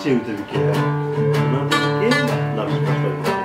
şey tabii ki ya. Bunlar tabii ki daha bir başka.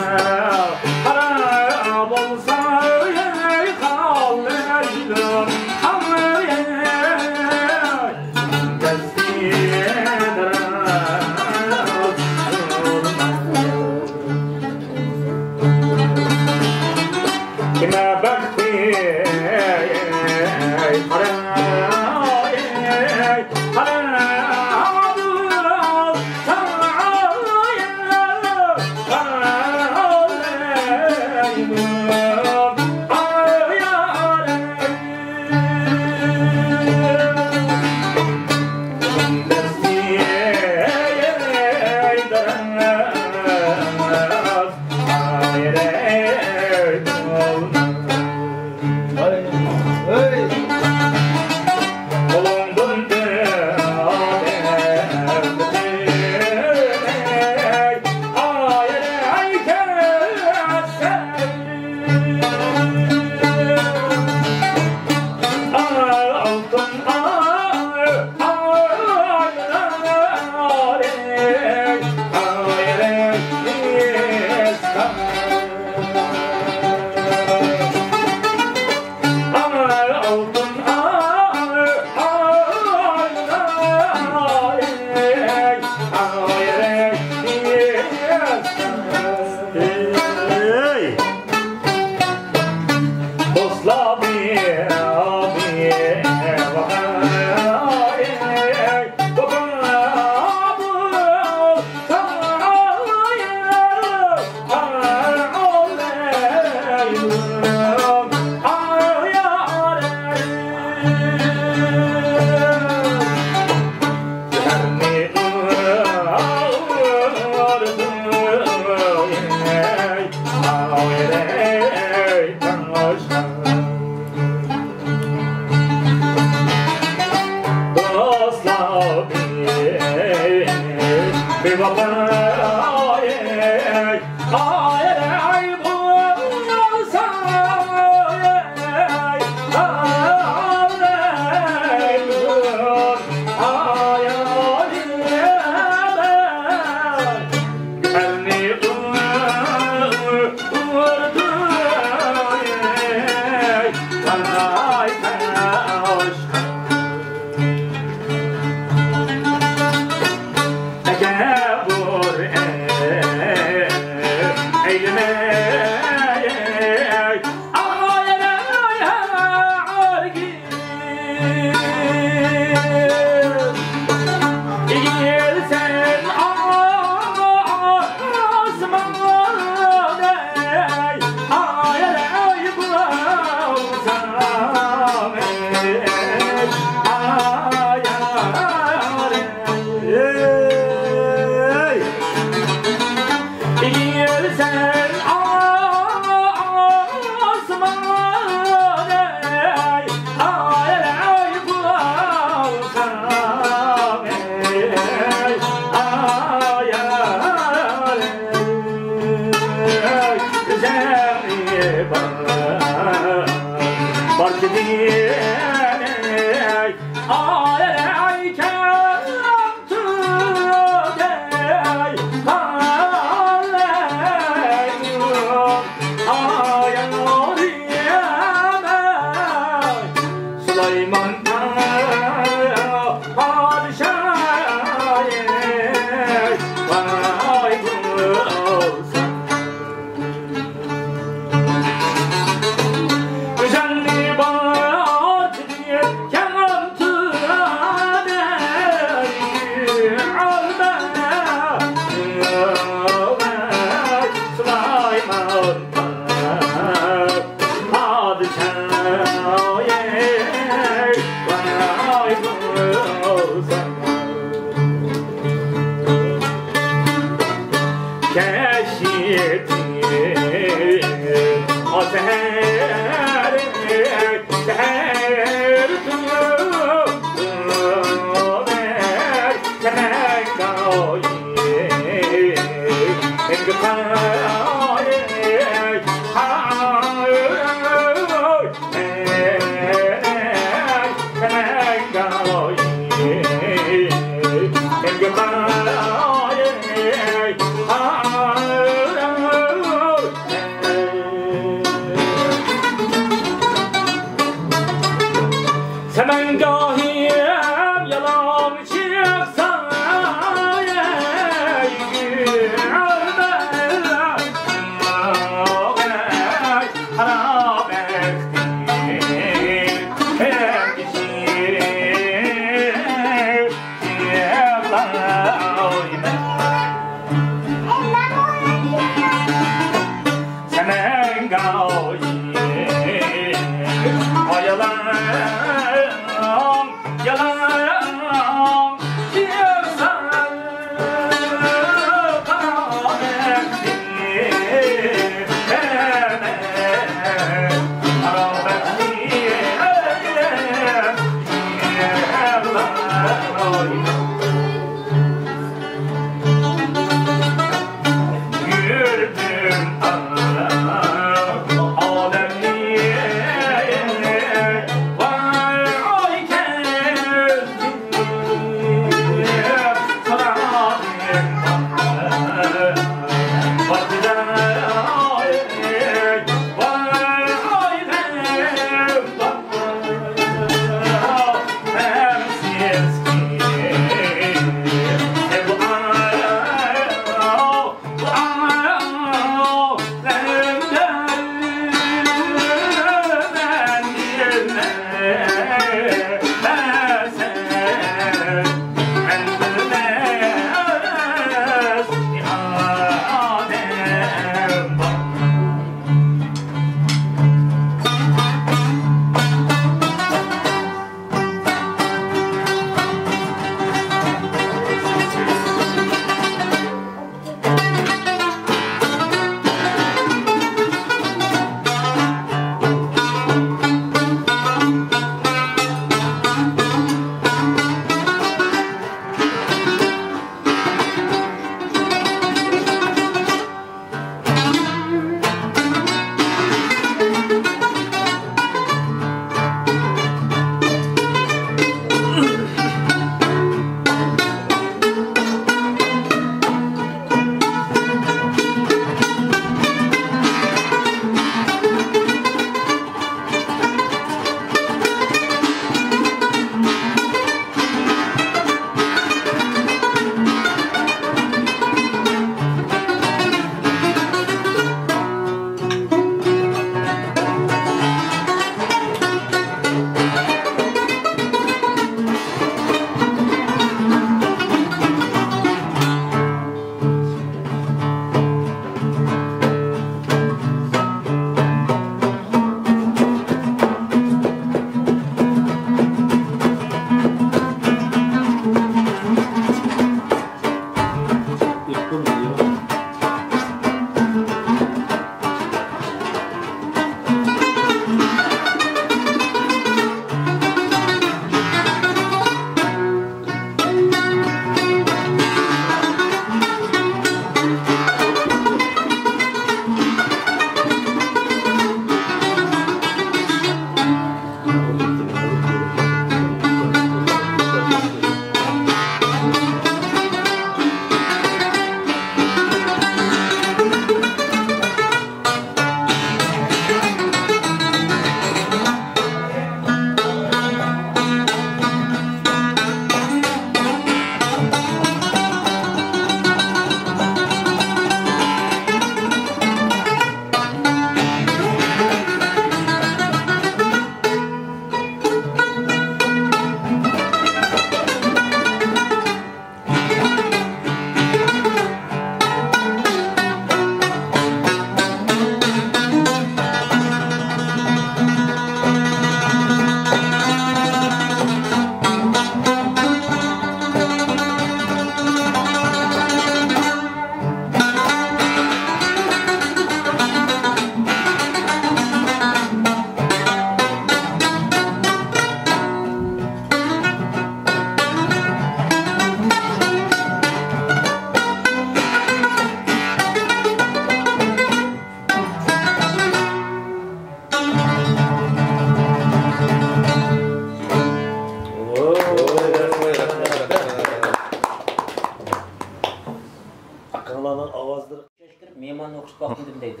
çıkıp baktım deydi.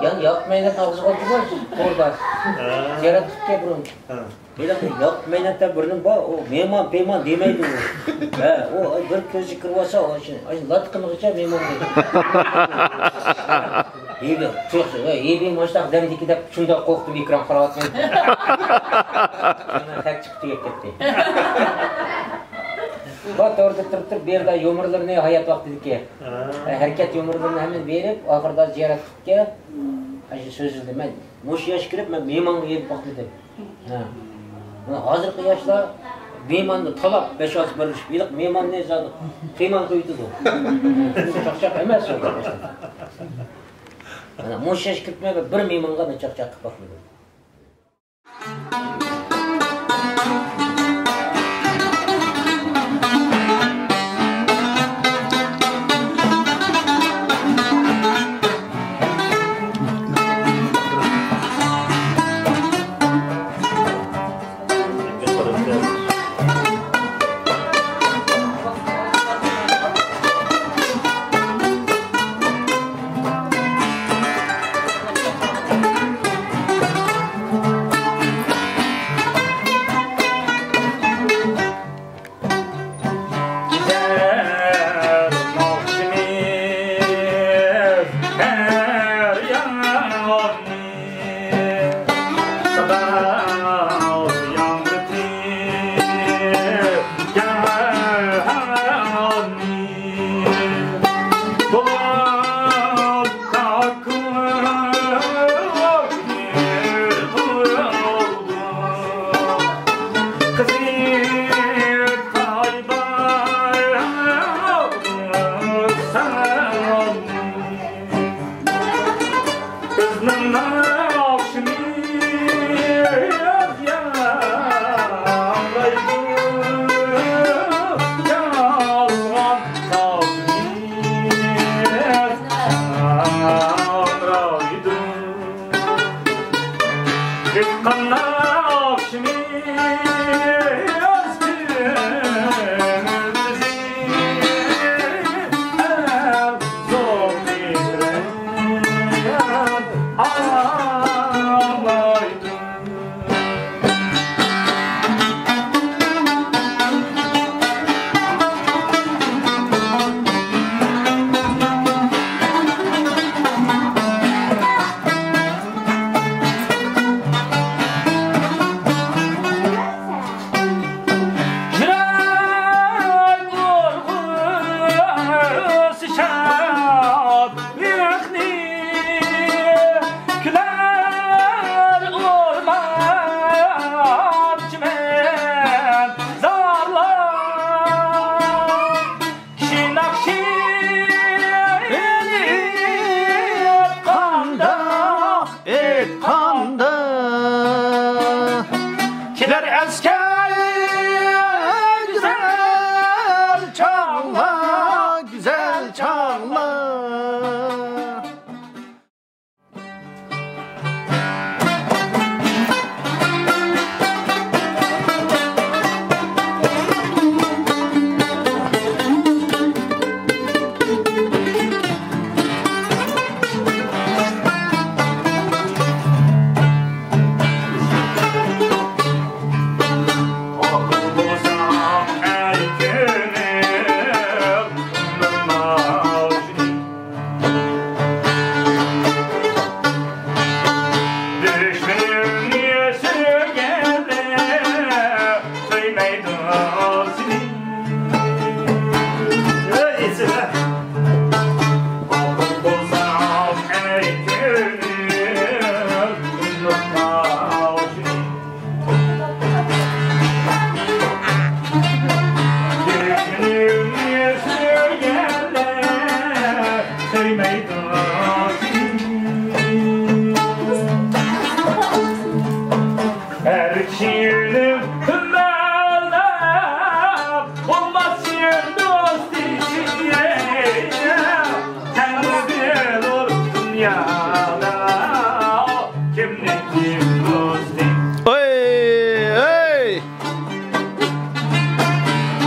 Yani yapmayla ağzı oldu var orada. Ziyaret tutke burun. Böyle yapmayla burun ba o mehman peyman demeydi o. O bir közü kırvasa o için. Ay latkınlıkça mehman dedi. İyi çok iyi bir maçta demedi de şunda korktum ekran karavatmayın. Sonra tek çıktı gitti. Bak orada tırtıp bir yerde yomurlarını hayat vakti dedik ki. Hareket yomurlarını hemen verip ahırda ziyaret ettik. Ayşe sözüldü ben. Muş yaş girip ben meymanı yiyip baktı dedim. Hazırki yaşta meymanı talap 5-6 bölüş. Bilik meyman ne zaten kıyman koydu da. Çak emez oldu. Muş yaş girip bir meymanға da çak baktı.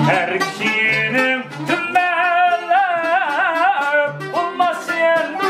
Her kişinin tüm melek olmasın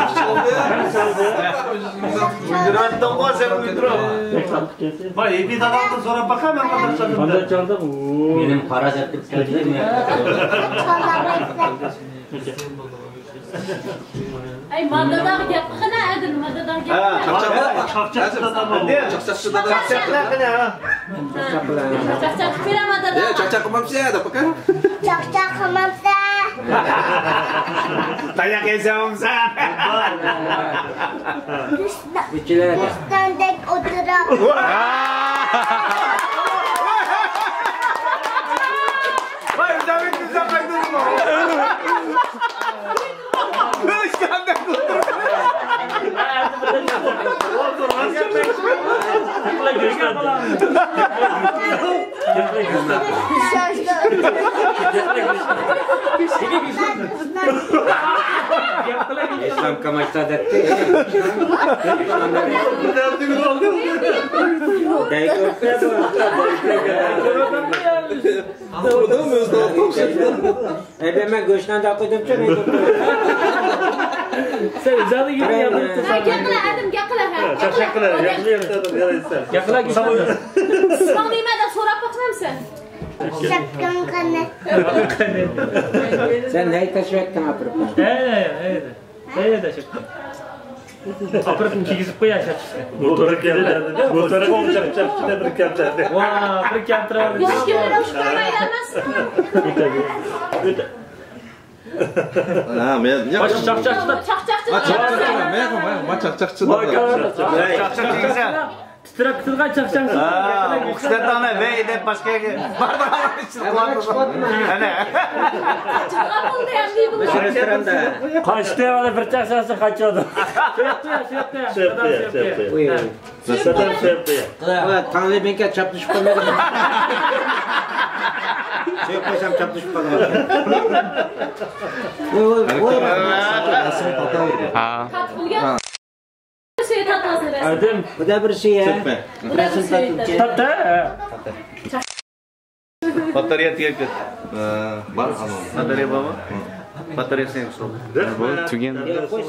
Yaxshi oldu ya. Uyduratdan qo'y, sen uydurat. Voy, bir dadamdan so'rab baqam, men qadar Qanday chaldi? Benim parazitlik keldi mi? Ay, maddadan gap qana, adil maddadan gap. Chaqchaqchi dadam. Chaqchaqchi dadam. Chaqchaqlar qana. Chaqchaq qila maddadan. Ya, chaqchaq qilmamsiz ya, pakan. Chaqchaq qilmabdi. Tayoq yesamsan. Bichilar. Dostondek o'tirib. Voy, David bizga qaydurma. İslam kamaşta detti. Ben göçten de koydum ki Sen uzadı gibi yaptın. Ha, gap qila, adim gap qila. Chaqchaqlar, yaxshi. Gaplar güçlü. Isming nimada so'rab boqmamsan? Chaqgan qani. Sen neyi taşıyacaktın apırıp? Evet de çıktı. Apırıp gizip koyar şaşırdı. Motora keladi. Motora chaqchaqchida bir kaptadi. Vaa, bir kaptıra var. Hech kimni ushlaymaydi emas. Ha, men Baş çakçakçıda. Chaqchaqchi. men chaqchaqchi dadam. Chaqchaq deysan. Titrab turgan çakçakçı. O qisdatdan ve deb boshqa ana. Qabulda ham deydi. Restoranda. Kaçtı ya bir çakçakçı kaçıyordu. Söptü. Zaten söptü. Tanrı benimle çarpışıp kalmadı. Şey koysam çarpışıp kalmadı. Tat pulga. Şey tatmasın resim. Adım. Bu da bir şey ya. Bu da bir şey. Tatta. Batarya tiyak. Bar Batarya baba. Batarya sen. Koy,